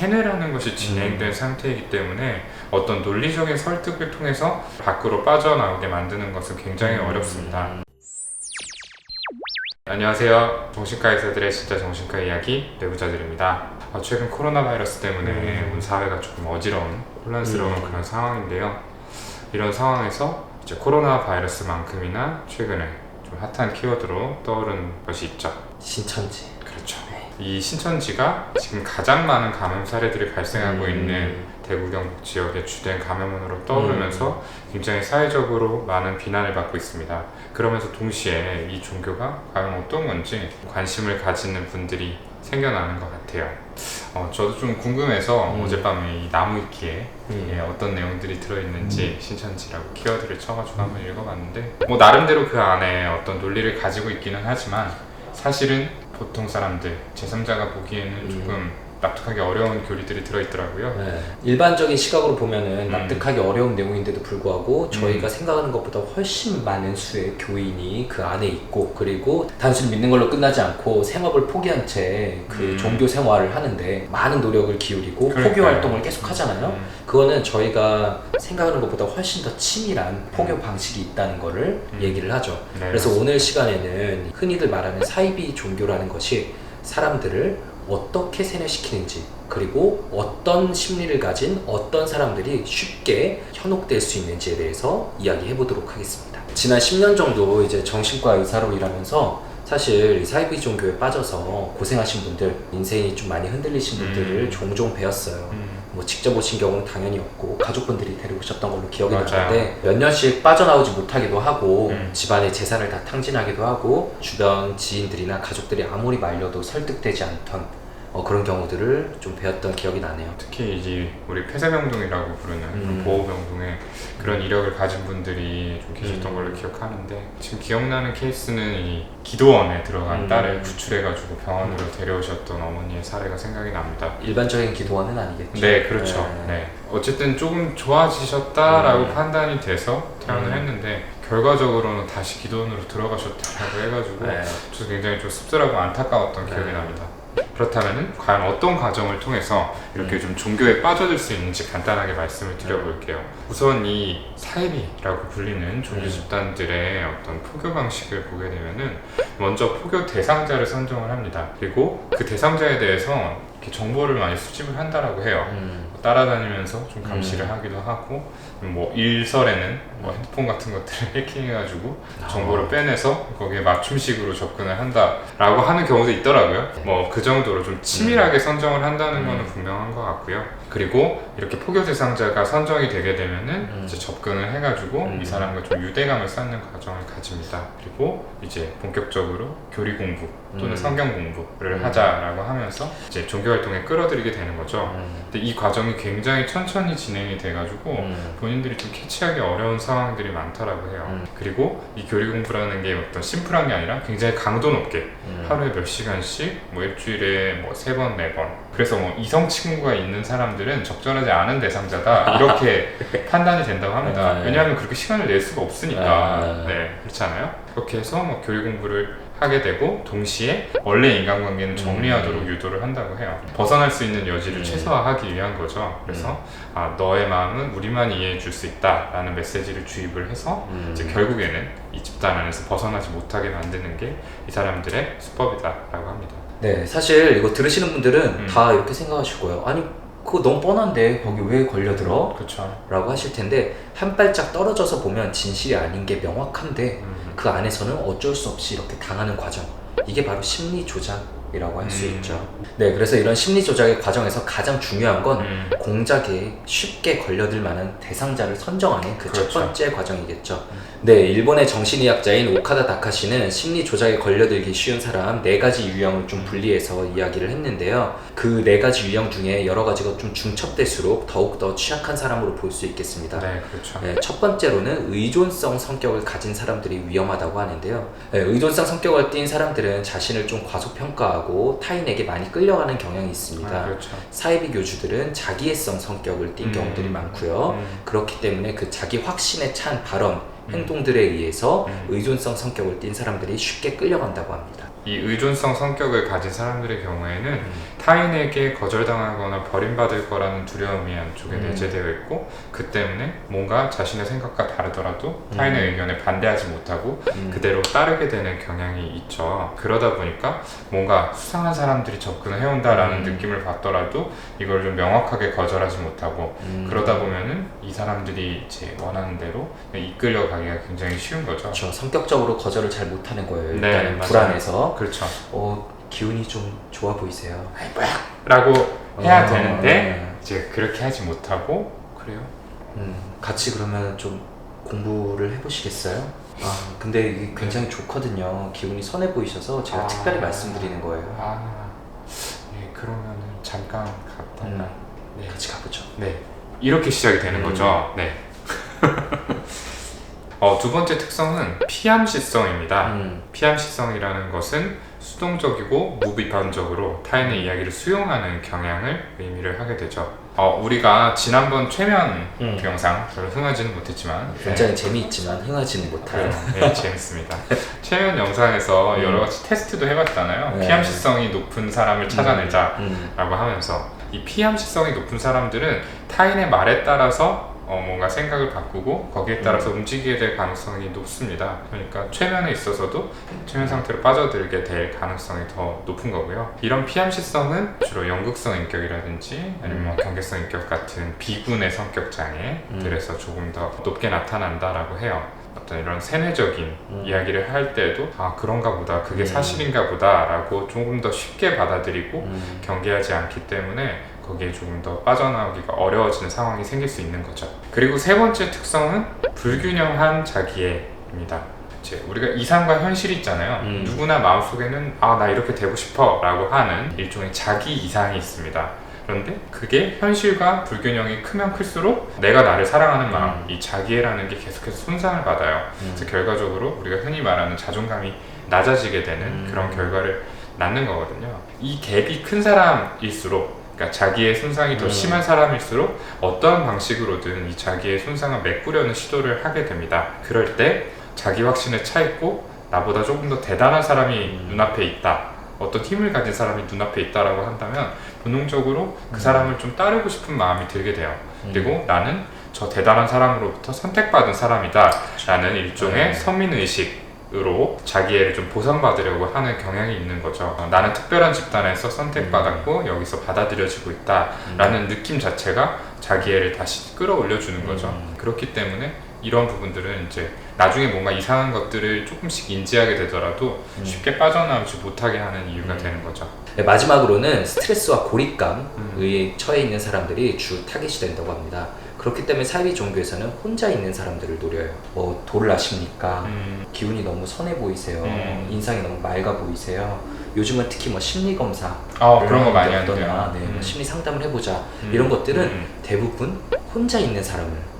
세뇌라는 것이 진행된 상태이기 때문에 어떤 논리적인 설득을 통해서 밖으로 빠져나오게 만드는 것은 굉장히 어렵습니다. 안녕하세요. 정신과 의사들의 진짜 정신과 이야기 내부자들입니다. 최근 코로나 바이러스 때문에 온 사회가 조금 어지러운, 혼란스러운 그런 상황인데요. 이런 상황에서 이제 코로나 바이러스만큼이나 최근에 좀 핫한 키워드로 떠오른 것이 있죠. 신천지. 그렇죠. 이 신천지가 지금 가장 많은 감염 사례들이 발생하고 있는 대구 경북 지역의 주된 감염원으로 떠오르면서 굉장히 사회적으로 많은 비난을 받고 있습니다. 그러면서 동시에 이 종교가 과연 어떤 건지 관심을 가지는 분들이 생겨나는 것 같아요. 저도 좀 궁금해서 어젯밤에 이 나무위키에 어떤 내용들이 들어있는지 신천지라고 키워드를 쳐가지고 한번 읽어봤는데 나름대로 그 안에 어떤 논리를 가지고 있기는 하지만 사실은 보통 사람들, 제3자가 보기에는 조금 납득하기 어려운 교리들이 들어있더라고요. 네. 일반적인 시각으로 보면은 납득하기 어려운 내용인데도 불구하고 저희가 생각하는 것보다 훨씬 많은 수의 교인이 그 안에 있고, 그리고 단순히 믿는 걸로 끝나지 않고 생업을 포기한 채 그 종교 생활을 하는데 많은 노력을 기울이고 포교 활동을 계속 하잖아요. 그거는 저희가 생각하는 것보다 훨씬 더 치밀한 포교 방식이 있다는 거를 얘기를 하죠. 네, 그래서 맞습니다. 오늘 시간에는 흔히들 말하는 사이비 종교라는 것이 사람들을 어떻게 세뇌시키는지, 그리고 어떤 심리를 가진 어떤 사람들이 쉽게 현혹될 수 있는지에 대해서 이야기해 보도록 하겠습니다. 지난 10년 정도 이제 정신과 의사로 일하면서 사실 이 사이비 종교에 빠져서 고생하신 분들, 인생이 좀 많이 흔들리신 분들을 종종 배웠어요. 뭐 직접 오신 경우는 당연히 없고 가족분들이 데려오셨던 걸로 기억이 나는데 몇 년씩 빠져나오지 못하기도 하고 집안의 재산을 다 탕진하기도 하고 주변 지인들이나 가족들이 아무리 말려도 설득되지 않던 그런 경우들을 좀 배웠던 기억이 나네요. 특히 이제 우리 폐쇄병동이라고 부르는 보호병동에 그런 이력을 가진 분들이 좀 계셨던 걸로 기억하는데, 지금 기억나는 케이스는 이 기도원에 들어간 딸을 구출해가지고 병원으로 데려오셨던 어머니의 사례가 생각이 납니다. 일반적인 기도원은 아니겠죠? 네, 그렇죠. 네. 어쨌든 조금 좋아지셨다라고 판단이 돼서 퇴원을 했는데 결과적으로는 다시 기도원으로 들어가셨다라고 해가지고 저도 굉장히 좀 씁쓸하고 안타까웠던 기억이 납니다. 그렇다면 과연 어떤 과정을 통해서 이렇게 좀 종교에 빠져들 수 있는지 간단하게 말씀을 드려볼게요. 우선 이 사이비라고 불리는 종교 집단들의 어떤 포교 방식을 보게 되면은 먼저 포교 대상자를 선정을 합니다. 그리고 그 대상자에 대해서 이렇게 정보를 많이 수집을 한다라고 해요. 따라다니면서 좀 감시를 하기도 하고, 뭐 일설에는 뭐 핸드폰 같은 것들을 해킹해가지고 정보를 빼내서 거기에 맞춤식으로 접근을 한다라고 하는 경우도 있더라고요. 뭐 그 정도로 좀 치밀하게 선정을 한다는 거는 분명한 것 같고요. 그리고 이렇게 포교 대상자가 선정이 되게 되면은 이제 접근을 해가지고 이 사람과 좀 유대감을 쌓는 과정을 가집니다. 그리고 이제 본격적으로 교리 공부 또는 성경 공부를 하자라고 하면서 이제 종교 활동에 끌어들이게 되는 거죠. 근데 이 과정이 굉장히 천천히 진행이 돼가지고 본인들이 좀 캐치하기 어려운 상황들이 많더라고 해요. 그리고 이 교리 공부라는 게 어떤 심플한 게 아니라 굉장히 강도 높게 하루에 몇 시간씩 뭐 일주일에 뭐 3번, 4번, 그래서 뭐 이성 친구가 있는 사람들은 적절하지 않은 대상자다 이렇게 판단이 된다고 합니다. 왜냐하면 그렇게 시간을 낼 수가 없으니까. 네, 그렇지 않아요? 그렇게 해서 뭐 교리 공부를 하게 되고 동시에 원래 인간관계는 정리하도록 유도를 한다고 해요. 벗어날 수 있는 여지를 최소화하기 위한 거죠. 그래서 너의 마음은 우리만 이해해 줄 수 있다 라는 메시지를 주입을 해서 이제 결국에는 이 집단 안에서 벗어나지 못하게 만드는 게 이 사람들의 수법이다 라고 합니다. 네, 사실 이거 들으시는 분들은 다 이렇게 생각하실 거예요. 아니 그거 너무 뻔한데 거기 왜 걸려들어? 그렇죠. 라고 하실 텐데, 한 발짝 떨어져서 보면 진실이 아닌 게 명확한데 그 안에서는 어쩔 수 없이 이렇게 당하는 과정, 이게 바로 심리 조작이라고 할 수 있죠. 네, 그래서 이런 심리 조작의 과정에서 가장 중요한 건 공작에 쉽게 걸려들 만한 대상자를 선정하는 그 첫 번째 과정이겠죠. 네, 일본의 정신의학자인 오카다 다카시는 심리 조작에 걸려들기 쉬운 사람 4가지 유형을 좀 분리해서 이야기를 했는데요. 그 4가지 유형 중에 여러 가지가 좀 중첩될수록 더욱더 취약한 사람으로 볼 수 있겠습니다. 네, 그렇죠. 네, 첫 번째로는 의존성 성격을 가진 사람들이 위험하다고 하는데요. 네, 의존성 성격을 띈 사람들은 자신을 좀 과소평가하고 타인에게 많이 끌려가는 경향이 있습니다. 그렇죠. 사이비 교주들은 자기애성 성격을 띈 경우들이 많고요. 그렇기 때문에 그 자기 확신에 찬 발언, 행동들에 의해서 의존성 성격을 띈 사람들이 쉽게 끌려간다고 합니다. 이 의존성 성격을 가진 사람들의 경우에는 타인에게 거절당하거나 버림받을 거라는 두려움이 안쪽에 내재되어 있고, 그 때문에 뭔가 자신의 생각과 다르더라도 타인의 의견에 반대하지 못하고 그대로 따르게 되는 경향이 있죠. 그러다 보니까 뭔가 수상한 사람들이 접근을 해온다라는 느낌을 받더라도 이걸 좀 명확하게 거절하지 못하고, 그러다 보면은 이 사람들이 이제 원하는 대로 이끌려가기가 굉장히 쉬운 거죠. 그렇죠. 성격적으로 거절을 잘 못하는 거예요. 네, 일단은 맞아요. 불안해서. 그렇죠. 기운이 좀 좋아 보이세요. 아이 뭐야 라고 해야 되는데 네. 이제 그렇게 하지 못하고. 그래요? 같이 그러면 좀 공부를 해보시겠어요? 근데 이게 굉장히 좋거든요. 기운이 선해 보이셔서 제가 특별히 말씀드리는 거예요. 네, 그러면은 잠깐 갔다가 네, 같이 가보죠. 네, 이렇게 시작이 되는 거죠. 네. 두 번째 특성은 피암시성입니다. 피암시성이라는 것은 수동적이고 무비판적으로 타인의 이야기를 수용하는 경향을 의미를 하게 되죠. 우리가 지난번 최면 영상, 별로 흥하지는 못했지만 굉장히 재미있지만 흥하지는 못해요. 네, 재밌습니다. 최면 영상에서 여러 가지 테스트도 해봤잖아요. 네. 피암시성이 높은 사람을 찾아내자라고 하면서, 이 피암시성이 높은 사람들은 타인의 말에 따라서 뭔가 생각을 바꾸고 거기에 따라서 움직이게 될 가능성이 높습니다. 그러니까 최면에 있어서도 최면 상태로 빠져들게 될 가능성이 더 높은 거고요. 이런 피암시성은 주로 연극성 인격이라든지 아니면 경계성 인격 같은 비군의 성격 장애들에서 조금 더 높게 나타난다라고 해요. 어떤 이런 세뇌적인 이야기를 할 때에도 그런가 보다, 그게 사실인가 보다 라고 조금 더 쉽게 받아들이고 경계하지 않기 때문에 거기에 조금 더 빠져나오기가 어려워지는 상황이 생길 수 있는 거죠. 그리고 세 번째 특성은 불균형한 자기애입니다. 이제 우리가 이상과 현실이 있잖아요. 누구나 마음속에는 나 이렇게 되고 싶어 라고 하는 일종의 자기 이상이 있습니다. 그런데 그게 현실과 불균형이 크면 클수록 내가 나를 사랑하는 마음, 이 자기애라는 게 계속해서 손상을 받아요. 그래서 결과적으로 우리가 흔히 말하는 자존감이 낮아지게 되는 그런 결과를 낳는 거거든요. 이 갭이 큰 사람일수록, 그러니까 자기의 손상이 더 심한 사람일수록 어떠한 방식으로든 이 자기의 손상을 메꾸려는 시도를 하게 됩니다. 그럴 때 자기 확신에 차 있고 나보다 조금 더 대단한 사람이 눈앞에 있다, 어떤 힘을 가진 사람이 눈앞에 있다라고 한다면 본능적으로 그 사람을 좀 따르고 싶은 마음이 들게 돼요. 그리고 나는 저 대단한 사람으로부터 선택받은 사람이다 라는 일종의 선민의식으로 자기애를 좀 보상받으려고 하는 경향이 있는 거죠. 나는 특별한 집단에서 선택받았고 여기서 받아들여지고 있다라는 느낌 자체가 자기애를 다시 끌어올려주는 거죠. 그렇기 때문에 이런 부분들은 이제 나중에 뭔가 이상한 것들을 조금씩 인지하게 되더라도 쉽게 빠져나오지 못하게 하는 이유가 되는 거죠. 네, 마지막으로는 스트레스와 고립감에 처해 있는 사람들이 주 타깃이 된다고 합니다. 그렇기 때문에 사이비 종교에서는 혼자 있는 사람들을 노려요. 돌을 아십니까? 기운이 너무 선해 보이세요. 인상이 너무 맑아 보이세요. 요즘은 특히 심리검사 그런 거 많이 하는데요. 심리 상담을 해보자, 이런 것들은 대부분 혼자 있는 사람을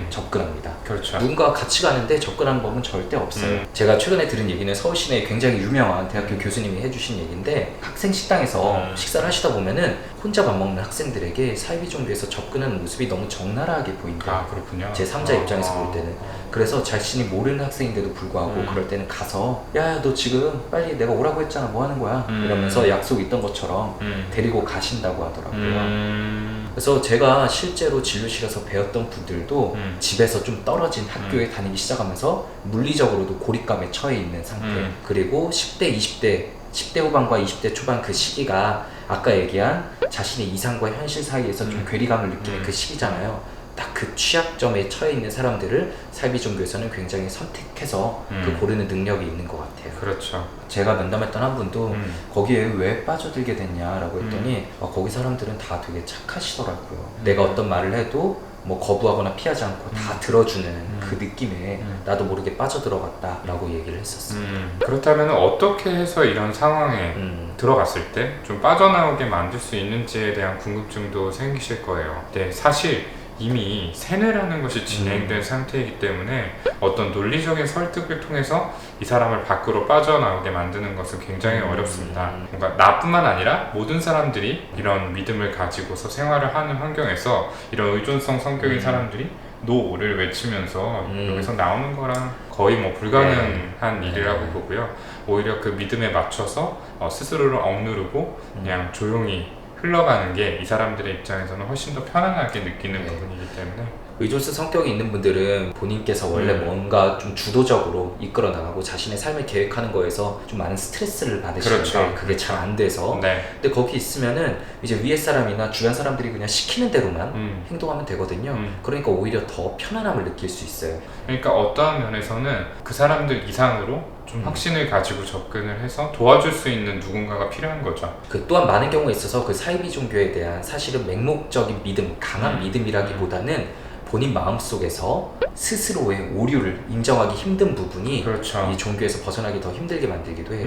접근합니다. 그렇죠. 누군가와 같이 가는데 접근하는 법은 절대 없어요. 제가 최근에 들은 얘기는 서울 시내에 굉장히 유명한 대학교 교수님이 해주신 얘기인데, 학생 식당에서 식사를 하시다 보면은 혼자 밥 먹는 학생들에게 사이비 종교에서 접근하는 모습이 너무 적나라하게 보인대요. 그렇군요. 제 3자 입장에서 볼 때는. 그래서 자신이 모르는 학생인데도 불구하고 그럴 때는 가서 야, 너 지금 빨리 내가 오라고 했잖아, 뭐 하는 거야? 이러면서 약속 있던 것처럼 데리고 가신다고 하더라고요. 그래서 제가 실제로 진료실에서 배웠던 분들도 집에서 좀 떨어진 학교에 다니기 시작하면서 물리적으로도 고립감에 처해 있는 상태, 그리고 10대, 20대, 10대 후반과 20대 초반 그 시기가 아까 얘기한 자신의 이상과 현실 사이에서 좀 괴리감을 느끼는 그 시기잖아요. 딱 그 취약점에 처해 있는 사람들을 사이비 종교에서는 굉장히 선택해서 그 고르는 능력이 있는 것 같아요. 그렇죠. 제가 면담했던 한 분도 거기에 왜 빠져들게 됐냐라고 했더니 거기 사람들은 다 되게 착하시더라고요. 내가 어떤 말을 해도 거부하거나 피하지 않고 다 들어주는 그 느낌에 나도 모르게 빠져들어갔다라고 얘기를 했었어요. 그렇다면 어떻게 해서 이런 상황에 들어갔을 때 좀 빠져나오게 만들 수 있는지에 대한 궁금증도 생기실 거예요. 근데 사실 이미 세뇌라는 것이 진행된 상태이기 때문에 어떤 논리적인 설득을 통해서 이 사람을 밖으로 빠져나오게 만드는 것은 굉장히 어렵습니다. 뭔가 나뿐만 아니라 모든 사람들이 이런 믿음을 가지고서 생활을 하는 환경에서 이런 의존성 성격인 사람들이 노를 외치면서 여기서 나오는 거랑 거의 불가능한 일이라고 보고요. 오히려 그 믿음에 맞춰서 스스로를 억누르고 그냥 조용히 흘러가는 게 이 사람들의 입장에서는 훨씬 더 편안하게 느끼는 네. 부분이기 때문에 의존수 성격이 있는 분들은 본인께서 원래 뭔가 좀 주도적으로 이끌어 나가고 자신의 삶을 계획하는 거에서 좀 많은 스트레스를 받으시는데 그렇죠. 그게 잘 안 돼서 네. 근데 거기 있으면은 이제 위에 사람이나 주변 사람들이 그냥 시키는 대로만 행동하면 되거든요. 그러니까 오히려 더 편안함을 느낄 수 있어요. 그러니까 어떠한 면에서는 그 사람들 이상으로 좀 확신을 가지고 접근을 해서 도와줄 수 있는 누군가가 필요한 거죠. 그 또한 많은 경우에 있어서 그 사이비 종교에 대한 사실은 맹목적인 믿음, 강한 믿음이라기보다는 본인 마음속에서 스스로의 오류를 인정하기 힘든 부분이 그렇죠. 이 종교에서 벗어나기 더 힘들게 만들기도 해요.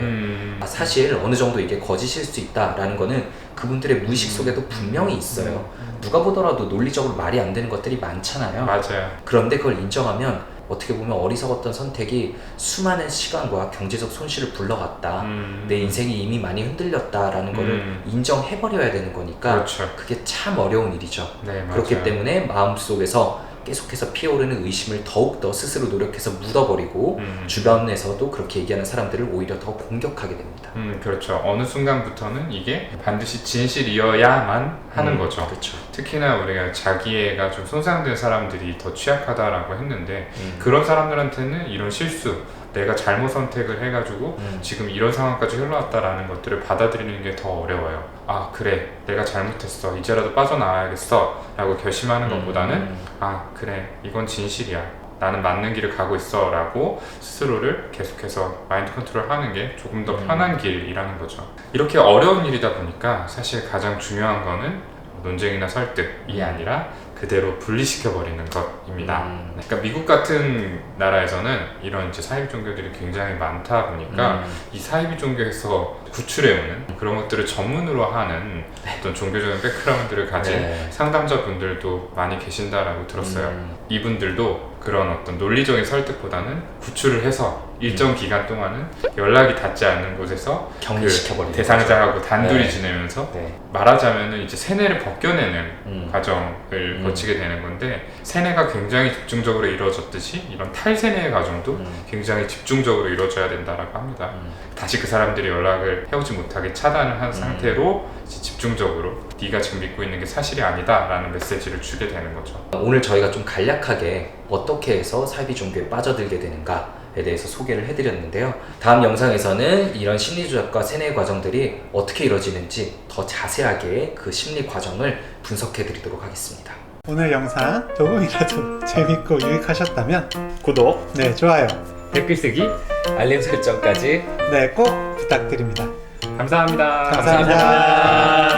사실 어느 정도 이게 거짓일 수 있다라는 거는 그분들의 무의식 속에도 분명히 있어요. 누가 보더라도 논리적으로 말이 안 되는 것들이 많잖아요. 맞아요. 그런데 그걸 인정하면 어떻게 보면 어리석었던 선택이 수많은 시간과 경제적 손실을 불러갔다. 내 인생이 이미 많이 흔들렸다라는 거를 인정해버려야 되는 거니까 그렇죠. 그게 참 어려운 일이죠. 네, 맞아요. 그렇기 때문에 마음속에서 계속해서 피어오르는 의심을 더욱더 스스로 노력해서 묻어버리고 주변에서도 그렇게 얘기하는 사람들을 오히려 더 공격하게 됩니다. 그렇죠. 어느 순간부터는 이게 반드시 진실이어야만 하는 거죠. 그렇죠. 특히나 우리가 자기애가 좀 손상된 사람들이 더 취약하다라고 했는데 그런 사람들한테는 이런 실수, 내가 잘못 선택을 해가지고 지금 이런 상황까지 흘러왔다라는 것들을 받아들이는 게 더 어려워요. 아 그래, 내가 잘못했어, 이제라도 빠져나와야겠어 라고 결심하는 것보다는 아 그래, 이건 진실이야, 나는 맞는 길을 가고 있어 라고 스스로를 계속해서 마인드 컨트롤하는 게 조금 더 편한 길이라는 거죠. 이렇게 어려운 일이다 보니까 사실 가장 중요한 거는 논쟁이나 설득이 아니라 그대로 분리시켜버리는 것입니다. 그러니까 미국 같은 나라에서는 이런 이제 사이비 종교들이 굉장히 많다 보니까 이 사이비 종교에서 구출해오는 그런 것들을 전문으로 하는 어떤 종교적인 백그라운드를 가진 상담자분들도 많이 계신다라고 들었어요. 이분들도 그런 어떤 논리적인 설득보다는 구출을 해서 일정 기간 동안은 연락이 닿지 않는 곳에서 격리시켜버리는 대상자하고 거죠. 단둘이 지내면서 말하자면은 이제 세뇌를 벗겨내는 과정을 거치게 되는 건데, 세뇌가 굉장히 집중적으로 이루어졌듯이 이런 탈세뇌의 과정도 굉장히 집중적으로 이루어져야 된다라고 합니다. 다시 그 사람들이 연락을 해오지 못하게 차단을 한 상태로 이제 집중적으로 네가 지금 믿고 있는 게 사실이 아니다 라는 메시지를 주게 되는 거죠. 오늘 저희가 좀 간략하게 어떻게 해서 사이비 종교에 빠져들게 되는가에 대해서 소개를 해드렸는데요. 다음 영상에서는 이런 심리조작과 세뇌 과정들이 어떻게 이루어지는지 더 자세하게 그 심리 과정을 분석해드리도록 하겠습니다. 오늘 영상 조금이라도 재밌고 유익하셨다면 구독, 네, 좋아요. 댓글 쓰기 알림 설정까지 네, 꼭 부탁드립니다. 감사합니다. 감사합니다.